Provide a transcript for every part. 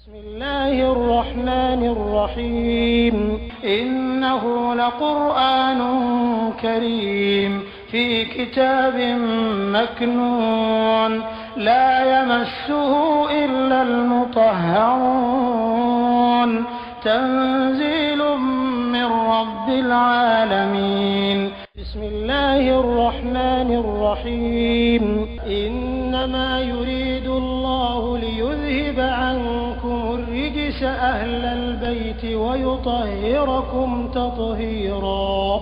بسم الله الرحمن الرحيم إنه لقرآن كريم في كتاب مكنون لا يمسه إلا المطهرون تنزيل من رب العالمين بسم الله الرحمن الرحيم إنما يريد الله ليذهب عنكم الرجس أهل البيت ويطهركم تطهيرا.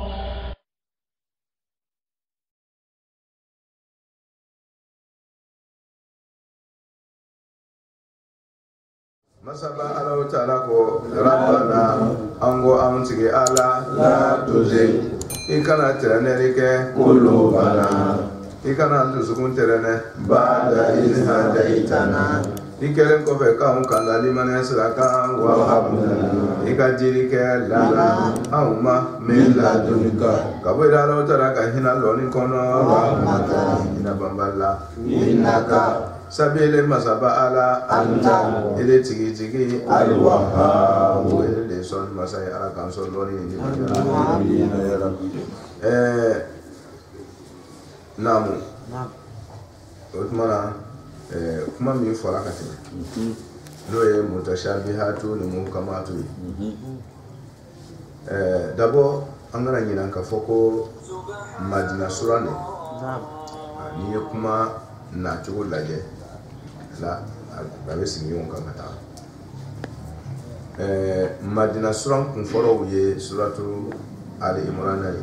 Masaba Allah Ta'ala ko Rabbana ango amtige ala la tuzi ikana terene ke kulubana ikana ndusugun terene ba'da iz hadaitana ikelen ko fe ka kanda limane siraka wa habna ikajiri ke lana auma min ladunka kabira Allah Ta'ala ka hina loni kono rahmatan ina bamballa innaka sabele masaba ala anta ele tigi alwaha ele de son masai ala kan so loni ni amin ya rabbi namu otmana kuma mi fora kati no ye mutashabihatu ni mukamatu d'abord angana nyina ka foko madina surane ni kuma na chugo laje la abe singi on kamata madina suran kun foro ye suratu ali imran ay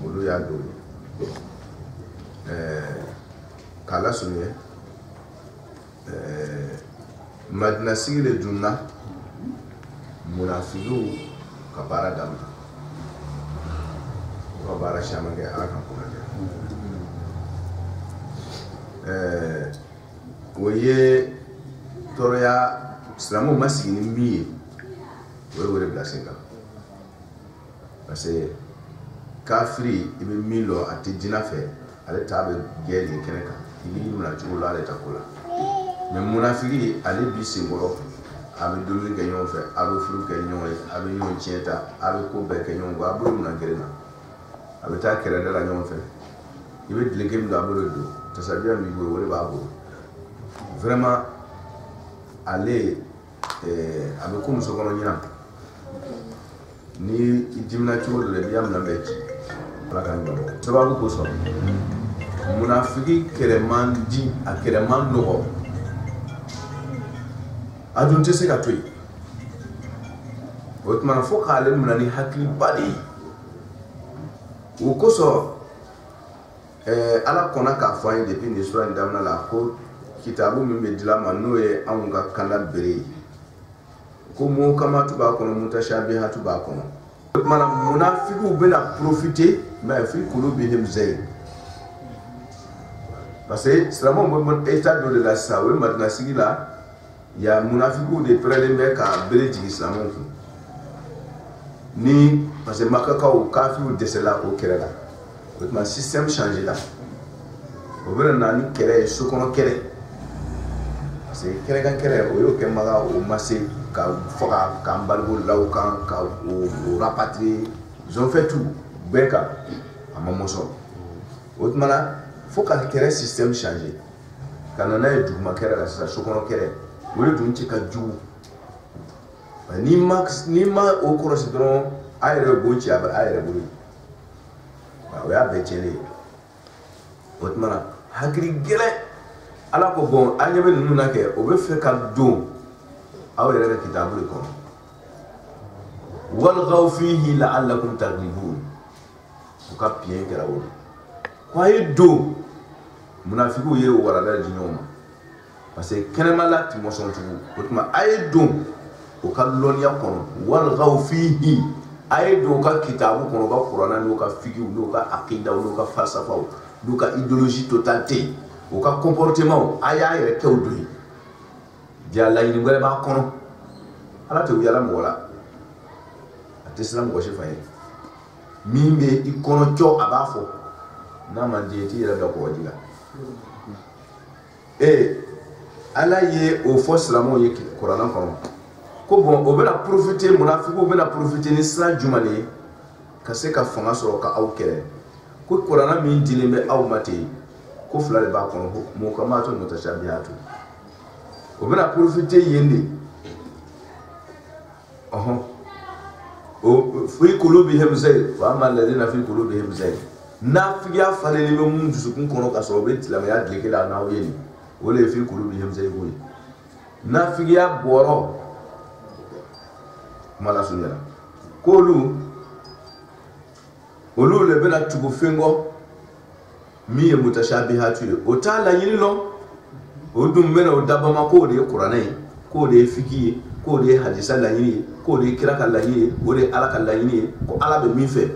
ulu ya do kala sunye madina sigile dunna munafiqu kabara dam kabara shamage aka kuma woye toroya islamu masini miye wore blasinga parce que kafiri ibe milo ati dina fe ale tabe geli keneka ili muna chulo ale takula mais munafiki ale bi singoro abe dolu ke nyon fe abe furu ke nyon abe nyon chieta abe ko be ke nyon go abe muna gerena abe ta kere dala nyon fe ibe dilegem do abe do tasabia mi go wore babo vraiment aller avec comme ce qu'on a ni dimna chuo le biam na bet la kan do sababu ko so munafiki kereman di akereman no adun tese ka toy otman fo khale munani hakli badi ko so ala kona ka fay depuis ni sura ndamna la ko kitabu min be dilama no ye anunga kala bere ko mo kama to ba kono mutashabihatu ba kono mana munafiqu bena profiter mais fi qulubihim zay parce que seulement mon état de la sawe maintenant sigila ya munafiqu de prélève ka bere di islam ni parce que makaka o kafiru de cela au kerala le système changé là au vrai nani kere sokono kere parce que kere kan kere o yo ke maga o masse ka foka kambalgo laukan ka o rapatrier ils ont fait tout beka amamoso otmana foka kere système changé kanana e dugma kere la sa sokono kere o yo dunchi ka ju ni ma o korosi don ayre bochi aba ayre buri o ya betele otmana hakri gele ala ko bon anyabe nuna ke o be fe ka do awere ka kitabu ko wal ghaw fihi la'allakum taghlibun ko ka pien kera wo ko ay do munafiqu ye wala da jinyoma parce que kenema la ti moson tu otma ay do o ka lonia kono wal ghaw fihi ay do ka kitabu kono ka qur'ana no ka fiqhu no ka aqida no ka falsafa no ka idéologie totalité o ka comportement aya yere kewdoyi dia la yini ngale ba kono ala te yala mola ate islam ko shefaye mimbe ikono cho abafo na mandeti yala da ko wajila ala ye o fo silamo ye Qur'an kono ko bon o bena profiter munafiqu bena profiter ni sira jumani ka se ka fanga sɔrɔ ka aw kɛlɛ ko Qur'an min dilen bɛ aw ma ten ko fila de b'a kɔnɔ muhkamatu mutashabihatu o bena profiter yen de o fi qulubihim zayg wa amma alladhina fi qulubihim zayg nafiya faleni bɛ mun dusukun kɔnɔ ka sɔrɔ o bɛ silamɛya dileke la n'aw ye nin o le fi qulubihim zayg ye nafiya bɔrɔ mala sunyala ko olu le bena tugu fengo mi ye mutashabihatu ye o t'a laɲini lɔn o dun bena o dabama k'o de ye kuranɛ ye k'o de ye fiki ye k'o de ye hadisa laɲini ye k'o de ye kira ka laɲini ye o de ye ala ka laɲini ye ko ala bɛ min fɛ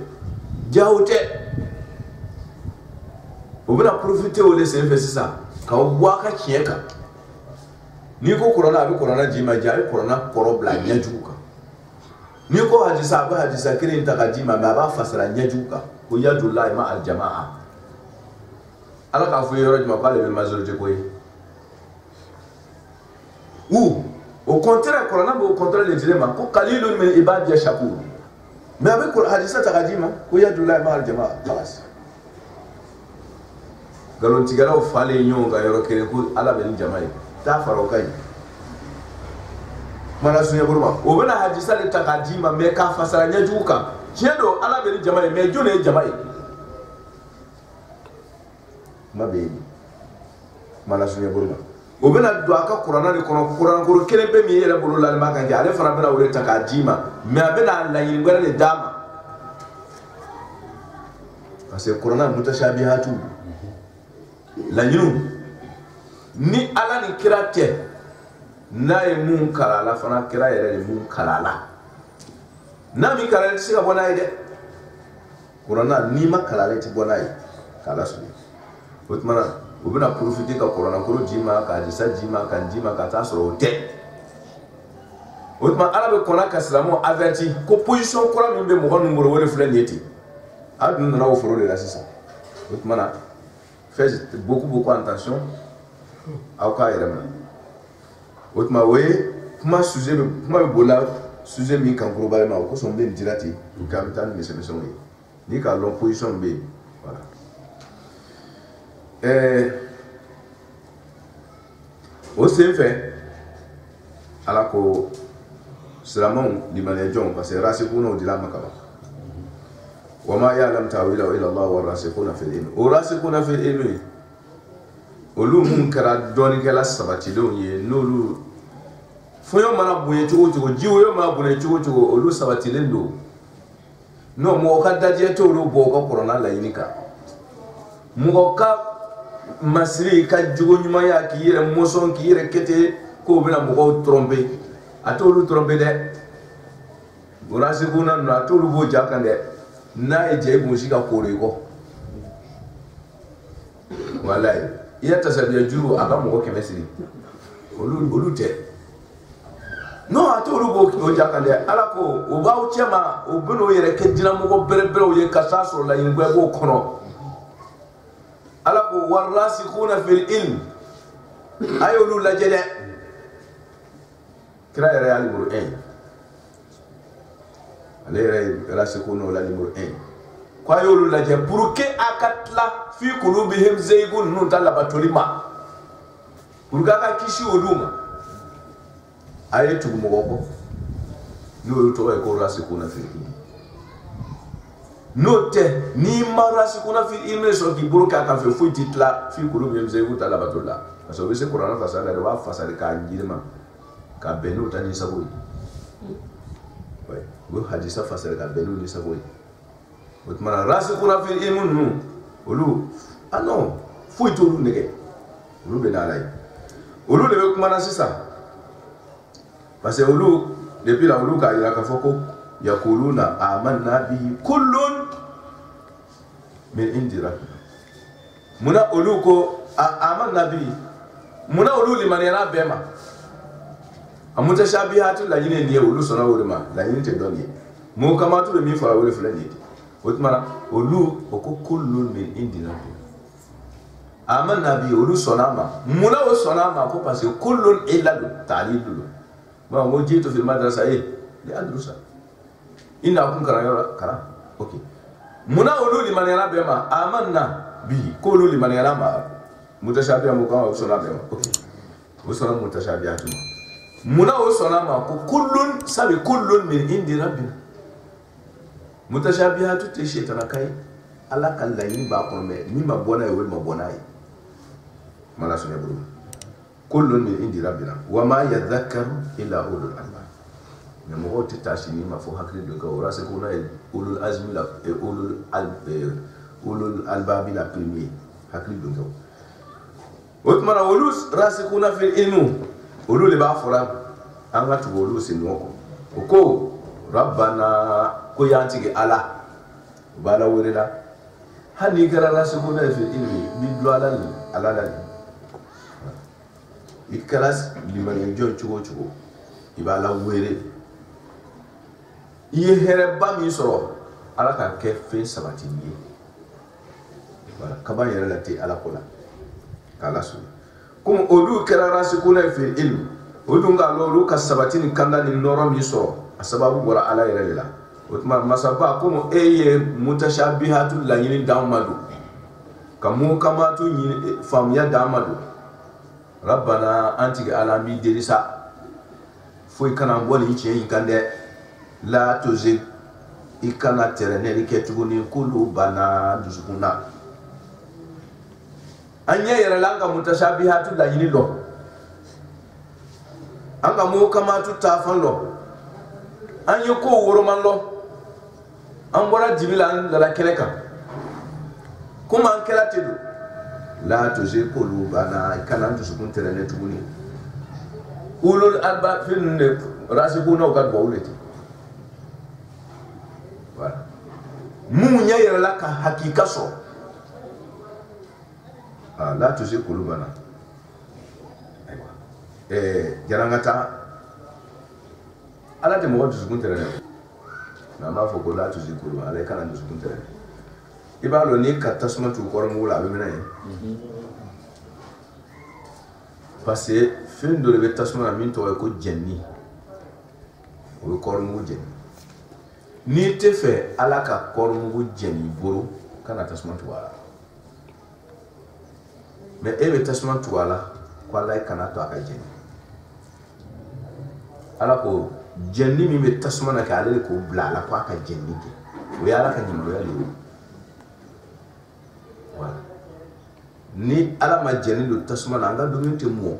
jaw tɛ o bena profiter o de senfɛ sisan k'aw bɔ a ka tiɲɛ kan n'i ko kuranɛ a bɛ kuranɛ d'i ma ja a ye kuranɛ kɔrɔ bila ɲɛjugu kan n'i ko hadisa a bɛ hadisa kelen ta ka d'i ma mais a b'a fasara ɲɛjugu kan ko yadullahi ma aljamaa ala k'a fɔ yɔrɔ jumɛn k'ale bɛ majorité ko ye ou au contraire kuranɛ bɛ au contraire de dire ma ko qalilun min ibadiya shakur mais a bɛ hadisa ta ka d'i ma ko yadullahi ma aljamaa kalas galontigɛlaw falen ɲɔgɔn kan yɔrɔ kelen ko ala bɛ ni jama ye t'a fara o ka ɲi mana sunya burma o bena hadisa de ta ka di ma mais k'a fasara ɲɛjugu kan tiɲɛ don ala bɛ ni jama ye mais jɔn ye jama ye ma bɛ yen mana sunya burma o bena don a ka kuranna de kɔnɔ kurankoro kelen bɛ min yɛrɛ bolo lalima kan kɛ ale fana bena o de ta k'a di ma mais a bena laɲini wɛrɛ de d'a ma parce que kuranna mutashabihatu laɲiniw ni ala ni kira tɛ n'a ye mun kalala fana kira yɛrɛ de mun kalala n'a min kalala tɛ se ka bɔ n'a ye dɛ kuranna n'i ma kalala i tɛ bɔ n'a ye k'ala sɔrɔ o tuma na o bɛna profiter ka kuranna kolo d'i ma ka hadisa d'i ma ka d'i ma ka taa sɔrɔ o tɛ o tuma ala bɛ kɔn ka silamɛw averti ko position kura min bɛ mɔgɔ ninnu bolo o de filɛ nin ye ten a dun nana o foro de la sisan o tuma na faites beaucoup attention aw k'a yɛrɛ minɛ o tuma o ye kuma bɛ bola sujet min kan kɔrɔbalen ma o kosɔn n bɛ nin dira ten pour que an bɛ taa ni misɛnmisɛnw ye ni k'a lɔn position min bɛ yen voilà o sen fɛ ala ko silamɛw limaniyajɔnw parce que rasikunaw dila ma kaban wama ya'lam ta'wilahu illa Allah wa rasikuna fil ilm o rasikuna fil ilm olu mun kɛra dɔɔnikɛla sabatilenw ye n'olu fɔɲɔ mana bonya cogo cogo jiwoyo mana bonya cogo cogo olu sabatilen don non mɔgɔ ka dajɛ tɛ olu bɔ u ka kuranna laɲini kan mɔgɔ ka masiri ka jogo ɲumanya k'i yɛrɛ mɔsɔn k'i yɛrɛ kɛte k'o bɛna mɔgɔw tromper a t'olu tromper dɛ o rasikuna ninnu a t'olu b'o ja kan dɛ n'a ye jɛ i kun si ka kooro i kɔ walayi i ya tasabiya juru a ka mɔgɔ 100 siri olu tɛ non a t'olu b'o ja kan dɛ ala ko o b'aw cɛ ma o bɛn'o yɛrɛ kɛ dinɛmɔgɔ bɛrɛbɛrɛw ye ka taa sɔrɔ laɲini bɛɛ b'o kɔnɔ ala ko warasikuna fil ilm a ye olu lajɛ dɛ kira yɛrɛ y'a numéro 1 ale yɛrɛ ye rasikuna la numéro 1 ko a y'olu lajɛ pour que a ka tila fi qulubihim zaygun ninnu ta labatoli ma pour que a ka kisi olu ma a ye tugu mɔgɔ kɔ n'olu tɔgɔ ye ko rasikuna fil ilm n'o tɛ n'i ma rasikuna fil ilm sɔrɔ k'i bolo k'a kan fɛ foyi t'i tila fi qulubihim zaygun ta labatoli la parce que o bɛ se kuranna fasara la de b'a fasari k'a jirima ka bɛn n'o ta ni sago ye o hadisa fasara ka bɛn n'o ni sago ye o tuma na rasikuna fil ilm ninnu olu ah non foyi t'olu nɛgɛ olu bɛ n'ala ye olu de bɛ kuma na sisan parce que olu depuis la olu k'a yira k'a fɔ ko yakuluna amanna bihi kullun min indi rabbina munna olu ko amanna bihi munna olu limaniyara bɛɛ ma a mutashabihatu laɲini nin ye olu sɔnna o de ma laɲini tɛ dɔn nin ye muhkamatu bɛ min fara o de filɛ nin ye o tuma na olu o ko kullun min indi rabbina amanna bi olu sonama muna o sonama ko parce que kullun illa ta'lilu ma mo jitu fil madrasa li adrusa ina kun kara okay muna olu liman yana bema amanna bi ko olu liman yana ma mutashabiha mo ko sonama bema okay o sonama mutashabihatu muna o sonama ko kullun sabi kullun min indi rabbina mutashabihatu te shetana kai ala kallayi ba ko me mi ma bona e wel ma bona e mala sunya buru kullun min indi rabbina wa ma yadhakkaru illa ulul albab ne mo hoti tashini ma fo hakri do ka ora se ko na ulul azmi la ulul albab la premier hakri do ka otmana ulus rasikuna fil ilmu ulul ba fura an ga tugo ulus no ko rabbana ko yanti ala bala wurida hani gara rasikuna fil ilmi bi dwalal alala ikalas liman jo chugo ibala were iye hereba mi soro ala ka ke fe sabati ni wala kaba yere la te ala kola kala su kum odu kera rasikuna fi ilm odu ngalo ru ka sabati ni kanda ni noro mi soro asababu wala ala yere la otma masaba kum eye mutashabihatul la yini damadu kamu kamatu yini famya damadu rabbana anti ala mi derisa foi kana wali ci yikande la tuzi ikana terene liketuguni kulu bana dusukuna anya yere langa mutashabihatu la yini lo anga mu kama tu tafan lo anyo ko woroman lo an bora jibila an la keleka kuma an kela tedu la tuzi kulu bana ikana dusukun terene tuguni ulul albab fin rasikuna ga bawleti voilà munya yere la ka hakika so la tuzi kulu bana jarangata ala de mo dusukun terene na ma fo ko la tuzi kulu ala kana dusukun terene ibalo ni katasma tu korom wala be menaye parce que fin de le tasma min to ko jenni o korom jenni ni te fe ala ka korom jenni boro kana tasma tu wala mais ebe tasma tu wala ko ala kana to aka jenni ala ko jenni mi be tasma na ka ale ko bla ala ko aka jenni ke o yala ka nyimo ya le voilà ni ala ma jenni do tasma na nga do min te mo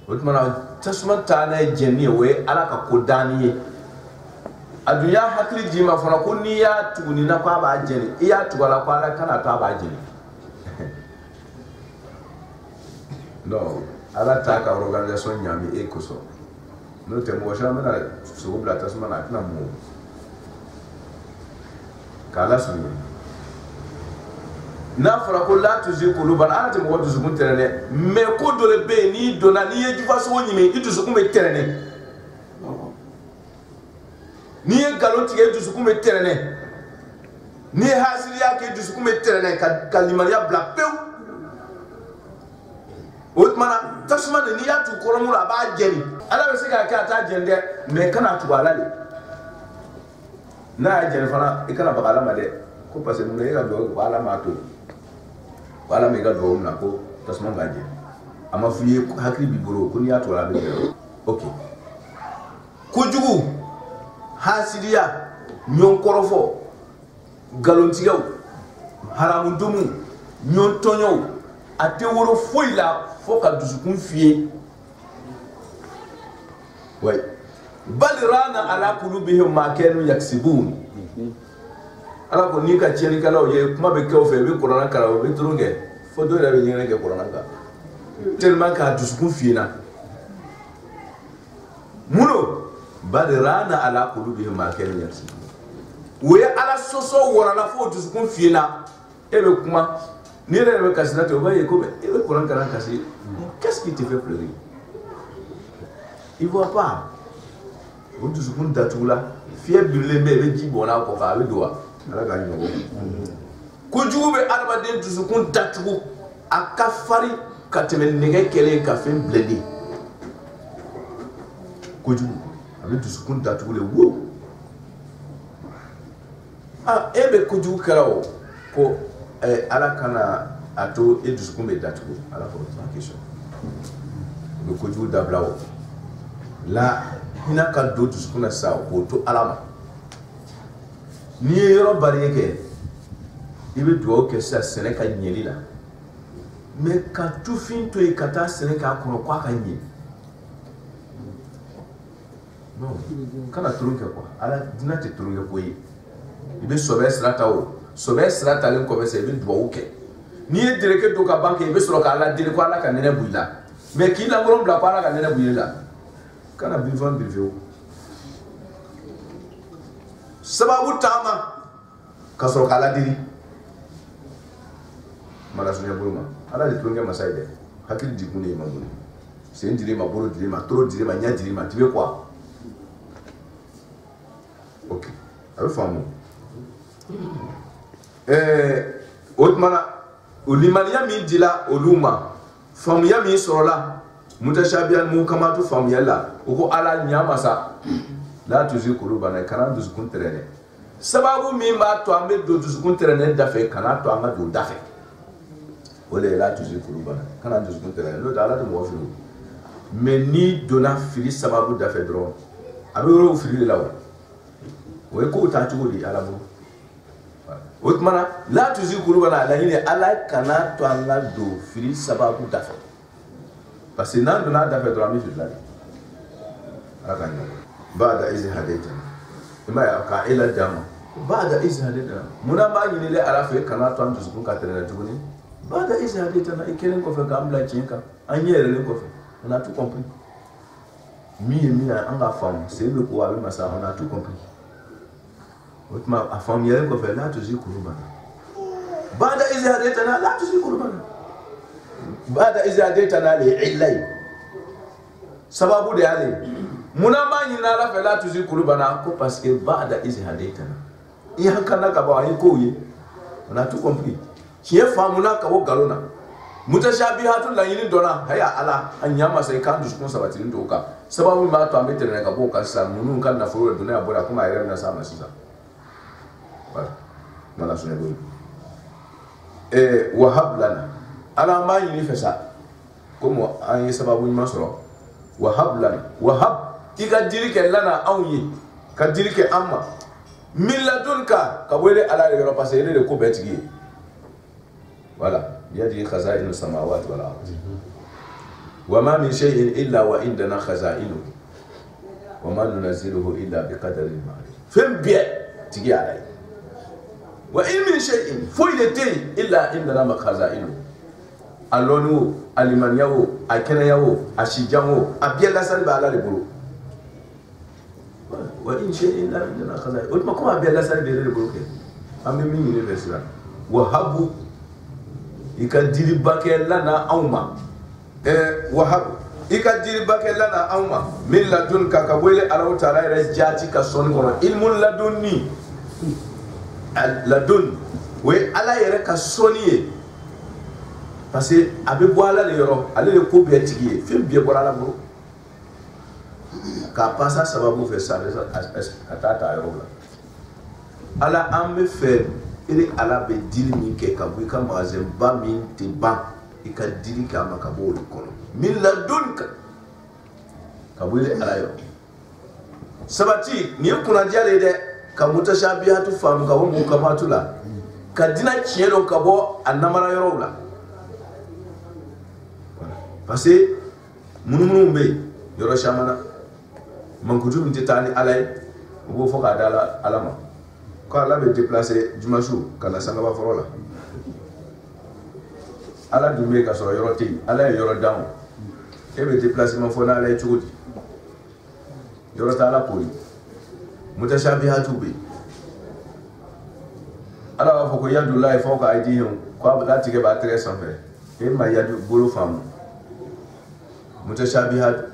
otmana tasma ta na jenni we ala ka ko dani adunya hakli jima fana ko ni ya tuguni na kwa ba jenni iya tugala kwa ala kana to ba jenni no ala ta ka organisation nyami e ko so no te mo sha mena so bla tasma na kana mo kala su na fara ko la tuzi kuluban ala te mo wadu zukun terene me ko dole be ni dona ni ye jufa so nyime itu zukun be terene ni ye galon tige itu zukun be terene ni hasiliya ke itu zukun be terene ka limaniya bla pew otmana tasma ni ya tu koromula ba jeni ala be sika ka ta jende me kana tu ala le na jeni fana ikana bagala ma de ko parce que me ga do wala ma to wala me ga do na ko tasma gaje ama fuye hakri bi boro ko ni ya to ala be okay kujugu hasidiya nyon korofo galontiyaw haramundumu nyon tonyo ate woro foila foka dusukun fiye way bal rana ala qulubihim ma kanu yaksibun ala ko ni ka tieni kala o ye kuma be ko fe be qur'an kala o be turunge fo do la be nyene ke qur'an ka tellement ka dusukun fiye na muno bal rana ala qulubihim ma kanu yaksibun we ala soso wora la fo dusukun fiye na e be kuma ni le be kasina to ba ye ko be qur'an kala kasi qu'est-ce qui te fait pleurer? Il voit pas. On te souvient d'atoula. Fier brûlé mais dit bon là pour faire le doigt. Ala gagne. kojugu be adamaden dusukun datugu a ka fari ka tɛmɛ nɛgɛ kɛlen ka fɛn bilenni kojugu a bɛ dusukun datugu le wo e bɛ kojugu kɛra o ko ala kana a to e dusukun bɛ datugu ala k'o tuma k'i sɔn o bɛ kojugu dabila o la hinɛ ka don dusukun na sisan k'o to ala ma n'i ye yɔrɔ bari kɛ i bɛ dugawu kɛ sisan sɛnɛ ka ɲɛli la mais ka tufin to yen ka taa sɛnɛ k'a kɔnɔ k'a ka ɲɛ non kana turun kɛ quoi ala dina tɛ turun kɛ ko ye i bɛ sɔbɛ sira ta o sɔbɛ sira talen kɔfɛ sisan i bɛ dugawu kɛ n'i ye dereke don ka ban kɛ i bɛ sɔrɔ k'ala deli ko ala ka nɛnɛ bɔ i la mais k'i lankolon bila ko ala ka nɛnɛ bɔ i la kana birifan birife o sababu taama ka sɔrɔ k'ala deli mala sunya bolo ma ala de tulonkɛ masa ye dɛ hakili jigin de ye ma bolo sen dili ma bolo dili ma toro dili ma ɲɛ dili ma tibe quoi ok a bɛ faamu o tuma na o limaniya min dila olu ma faamuya min sɔrɔla mutashabiya mukamatu faamuya la o ko ala ɲa masa la tuzi kulubana kana dusukun tɛrɛnɛ sababu min b'a to an bɛ don dusukun tɛrɛnɛ dafɛ kana to an ka don dafɛ o de ye la tuzi kulubana kana dusukun tɛrɛnɛ n'o tɛ ala tɛ mɔgɔ fili mais ni donna fili sababu dafɛ dɔrɔn a bɛ yɔrɔw fili de la o ye kow taa cogo di ala bolo o tuma na la tuzi kulubana a laɲini ala kana to an ka don fili sababu dafɛ parce que n'an donna dafɛ dɔrɔn an bɛ fili la de ala ka ɲɛ ba'da izi hadaytana ima ya ka ila dama ba'da izi hadaytana muna ba ɲini de ala fɛ kana to an dusukun ka tɛrɛnɛ tuguni ba'da izi hadaytana i kelen kɔfɛ k'an bila tiɲɛ kan an ɲɛ yɛrɛlen kɔfɛ on a tout compris min ye min ye an ka faamu c'est le ko a bɛ masa on a tout compris o tuma a faamuyalen kɔfɛ la tuzi kulubana ba'da izi hadaytana la tuzi kulubana ba'da izi hadaytana le illai sababu de y'ale muna ma ɲini ala fɛ la tuzi kulubana ko parce que ba'da izi hadaytana i hankana ka bɔ an ye kow ye on a tout compris tiɲɛ faamuna ka bɔ nkalon na mutashabihatu laɲini dɔnna haya ala a ɲa masa i k'an dusukun sabatili to o kan sababu min b'a to an bɛ tɛmɛ ka bɔ o kan sisan ninnu ka nafolo de donna a bɔra komi a yɛrɛ bɛna s'a ma sisan voilà mana sɔnni bolo wahab lana ala an b'a ɲini fɛ sa komi an ye sababu ɲuman sɔrɔ wahab lana wahab i ka dili kɛ lana anw ye ka dili kɛ an ma min ladunka ka bɔ ala de yɔrɔ parce que ele de ko bɛɛ tigi ye voilà biyadihi khaza'inu samawati wal ardi wa ma min shay'in illa wa indana khaza'inuhu wa ma nunazziluhu illa biqadarin ma'lum fɛn bɛɛ tigi ala ye wa in min shay'in foyi de tɛ yen illa indana khaza'inuhu a lɔnni o a limaniya o a kɛnɛya o a sijan o a bɛɛ lasali bɛ ala de bolo wa in shay'in illa indana khaza'inuhu o tuma komi a bɛɛ lasali bɛ ale de bolo kɛ an bɛ min ɲini fɛ sisan wahabu i ka diliba kɛ lana anw ma wahabu i ka diliba kɛ lana anw ma min ladun ka bɔ ala taala yɛrɛ jaati ka sɔnni kɔnɔ ilmu ladunni ladun o ye ala yɛrɛ ka sɔnni ye parce que a bɛ bɔ ala de yɔrɔ ale de ko bɛɛ tigi ye fɛn bɛɛ bɔra ala bolo k'a pasa sababu fɛ sa ka taa ta yɔrɔ la ala an bɛ fɛ ele ala bɛ dili min kɛ ka bɔ i ka magasin ba min tɛ ban i ka dili kɛ a ma ka bɔ olu kɔnɔ min ladunka ka bɔ ele ala yɔrɔ sabati nin ye kunnadiya de ye dɛ ka mutashabihatu faamu ka bɔ mukamatu la ka dina tiɲɛ dɔn ka bɔ a namara yɔrɔw la parce que munumunu bɛ yen yɔrɔ caman na mankutu min tɛ taa ni ala ye u b'o fɔ k'a da ala ma ko ala bɛ déplacer jumasu ka na sangaba fɔlɔ la ala dun bɛ ka sɔrɔ yɔrɔ tɛ yen ala ye yɔrɔ d'anw e bɛ déplacement fɔ n'ala ye cogo di yɔrɔ tɛ ala kori mutashabihatu bɛ yen ala b'a fɔ ko yadulahi fawqa aydihim ko a tigɛ b'a tɛgɛ sanfɛ e ma yadu bolo faamu mutashabihatu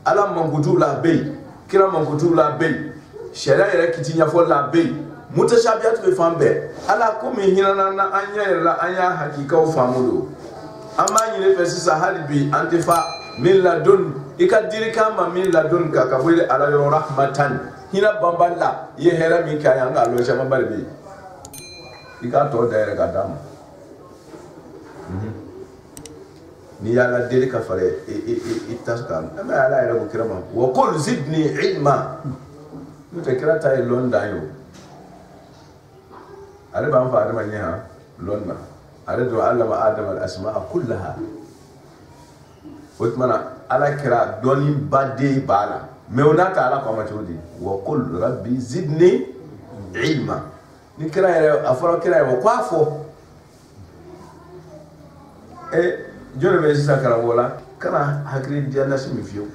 ala mankutu la bɛ yen kira mankutu la bɛ yen sariya yɛrɛ kiti ɲɛfɔli la bɛ yen mutashabiyat be fambe ala ko mi hinana na anya la anya hakika o famudo amma nyine pesisa halibi antifa min ladun ikadiri kama min ladun ka kabule ala rahmatan hina bamballa ye hera min kaya nga lo shama balbi ika to daire ka dam ni yala diri ka fare itaskan ama ala ila ko kirama wa qul zidni ilma mutakira tay londa yo ale ban fa adama nya lonna ale do allama adama al asma'a kullaha wotmana ala kira doni bade bala mewnata ala ko matudi wa qul rabbi zidni ilma ni kira ya afara kira ya kwafo jone be sisa kara wala kana hakri janna simi fiyo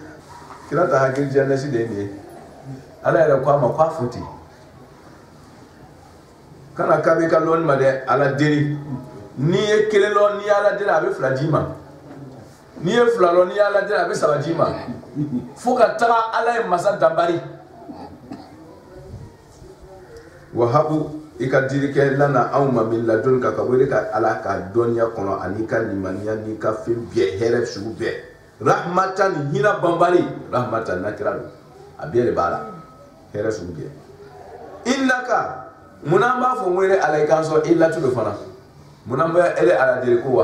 kira ta hakri janna si de ne ala ya kwa ma kwafoti kana kabe ka lon ma de ala deri ni e kele lon ni ala deri abe fladima ni e flalo ni ala deri abe sabajima fuka tara ala e masa dambari wahabu ikadiri ke lana awma min ladun ka kabure ka ala ka donya kono anika limaniya ni ka fim be heref shugu be rahmatan hina bambari rahmatan nakira abiyere bala heref shugu be innaka munamba fo mwere alayka so illa tudo fana munamba ele ala dire ko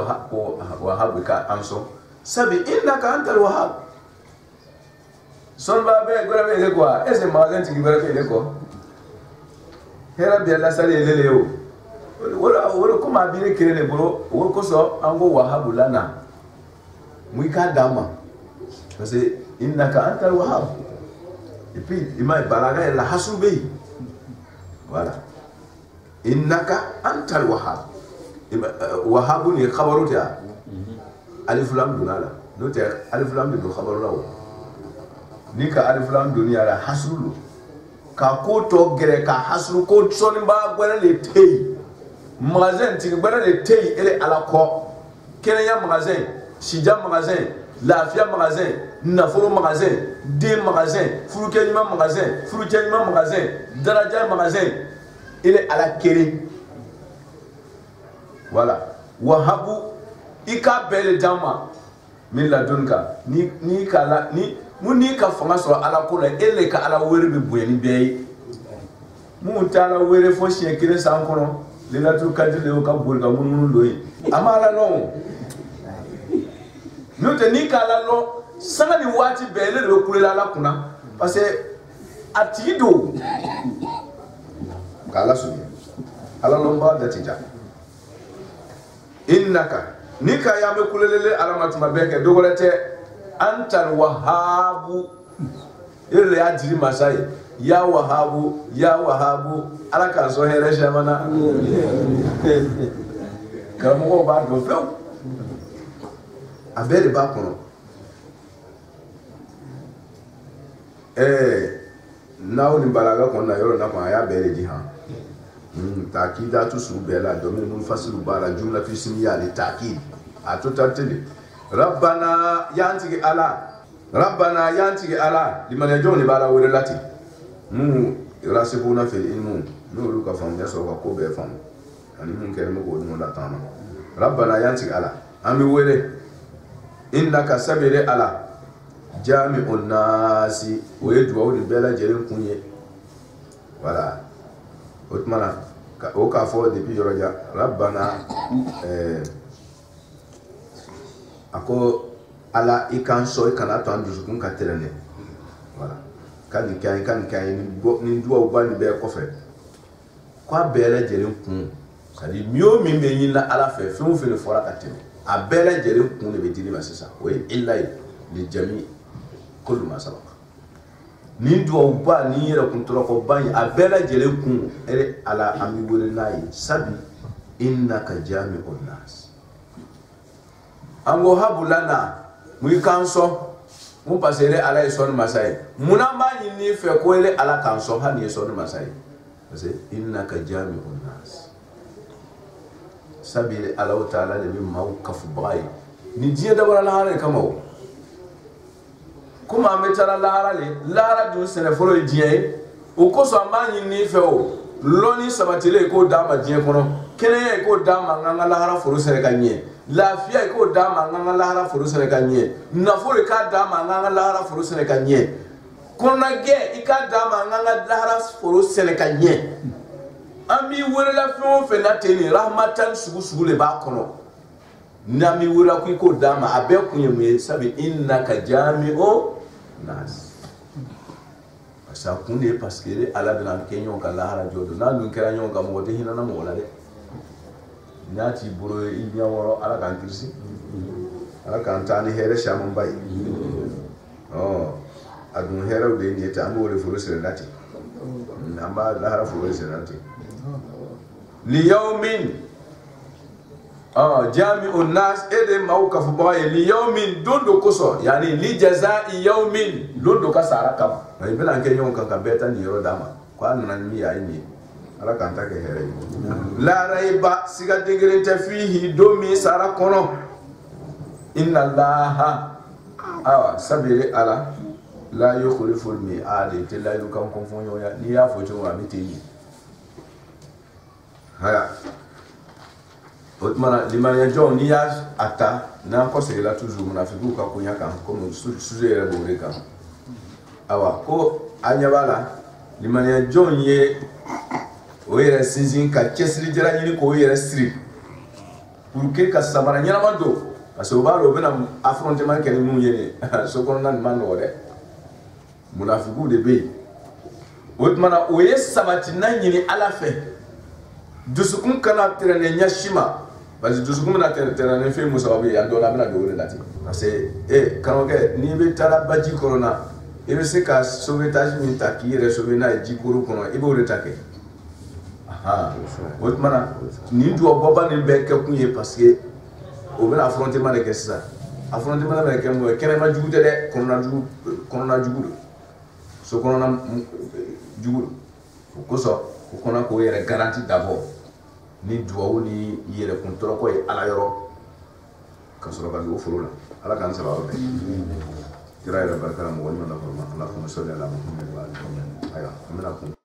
wahab ka anso sabi innaka antal wahhab son ba be gora be ko ese magan ti gora be ko hera bi Allah sale lele yo wala ko ma bi ne kire ne bro wo ko so ango wahhab lana mu ka dama parce que innaka antal wahhab et puis ima balaga la hasube voilà innaka antal wahhab wahhab ni khabaru ta alif lam dunala no te alif lam do khabaru law ni ka alif lam dunya la hasulu ka ko to gere ka hasulu ko soni ba gwara le tei magazin ti gwara le tei ele ala ko kene ya magazin shija magazin lafia magazin nafolo magazin de magazin furu kelima magazin furu kelima magazin daraja magazin ele ala kere voilà wahabu ika bele jama min ladunka ni kala ni muni ka fanga so ala ko la ele ka ala were be boyani be mun ta ala were fo chien kire san kono le la tu kadile o ka bolga mun loyi amala no no te ni kala lo sanga ni wati be le be kulela la kuna parce que atido kala su ala lomba datija innaka nika ya me kulelele alamat mabeke dogolete antal wahabu ile ya jiri masai ya wahabu ala ka so here shamana kamo ba do fe abere ba kono nawo ni balaga kono na yoro na ko ya bere di ha takidatu subela domin mun fasiru bara jumla fi ismiya li takid atotatele rabbana yanti ala liman yajoni bara wirelati mu rasibuna fil ilmu no luka fam ya so ko be fam ani mun kere mo ko dum la tama rabbana yanti ala ami wele innaka sabire ala jami'un nasi wa yadwa li bela jerin kunye wala otmana o ka fo depuis joroja rabbana ako ala ikan so ikana to andu kun ka terene voilà kan kai ni duwa ubani be ko fe kwa bele jere kun sadi mio mi me yin la ala fe fe le fora ka teme a bele jere kun le be dini masisa we illa li jami kullu ma sabaq ni duwa uba ni yera kun toro ko bani a bele jere kun ere ala ami wole nayi sabi innaka jami'un nas ango habulana mu kanso mu pasere ala ison masai munamba ni fe ko ele ala kanso ha ni ison masai parce innaka jami'un nas sabi ala ta'ala le bi mawqaf bai ni jiya da wala hare kamaw kuma metara lara le lara du sene folo jiye o ko so amanyi ni fe o loni sabatile ko dama diɲɛ kɔnɔ kɛnɛya ko dama nganga lahara foro sɛnɛ ka ɲɛ lafiya ko dama nganga lahara foro sɛnɛ ka ɲɛ nafolo ka dama nganga lahara foro sɛnɛ ka ɲɛ kɔnɔnagɛ i ka dama nganga lahara foro sɛnɛ ka ɲɛ an b'i welela fɛn o fɛn na ten nin rahmatan sugu le b'a kɔnɔ n'an b'i welela ko i k'o d'a ma a bɛɛ kun ye mun ye sabu innaka jami'u nas parce que a kun de ye parce que ala bɛna kɛ ɲɔgɔn ka lahara jɔ don n'a dun kɛra ɲɔgɔn kan mɔgɔ tɛ hinɛ na mɔgɔ la dɛ n'a t'i bolo i ɲɛ wɔrɔ ala k'an kirisi ala k'an taa ni hɛrɛ camanba ye a dun hɛrɛw de ye nin ye ten an b'o de foro sɛnɛla ten an b'a lahara foro sɛnɛla ten liyawmin jami'un nas ede mau ka fu baye liyawmin dondo koso yani li jazaa'i yawmin dondo ka sara kam ay bela ke nyon kan ka beta ni yoro dama ko nan mi ya ni ala kan ta ke here la raiba siga dingere ta fihi do mi sara kono inna allaha sabiri ala la yukhlifu al-mi'ad tilla yukan konfonyo ya ni ya fojo wa mitini haya otmana limania jon ni ya ata na ko se la toujours munafiku ka kunya kan comme sujet era bore kan awa ko anyabala limania jon ye o yere sinzin ka kesri jara ni ko yere strip pour que ka samara nyana mando parce que o balo bena affrontement ken mu yene so kono nan mando de munafiku de be otmana o ye sabati nan yini ala fe dusukun kana terene nyashima parce que dusukun na terene fe musawabe ya dola bena do lati parce que kanoke ni be tara baji corona e be se ka sauvetage min ta ki resove na jikuru kono e bo retake otmana ni do boba ni be ke kunye parce que o bena affrontement de kessa affrontement de ke mo kene ma jugude de corona jugudo so corona jugudo ko so ko na ko yere garantie d'abord ni duwawu ni yere contrôle ko e ala yoro ka soro ka do foro la ala kan sa bawo tira ila barkala mo wonna na forma Allahumma salli ala Muhammad wa ala alihi wa sahbihi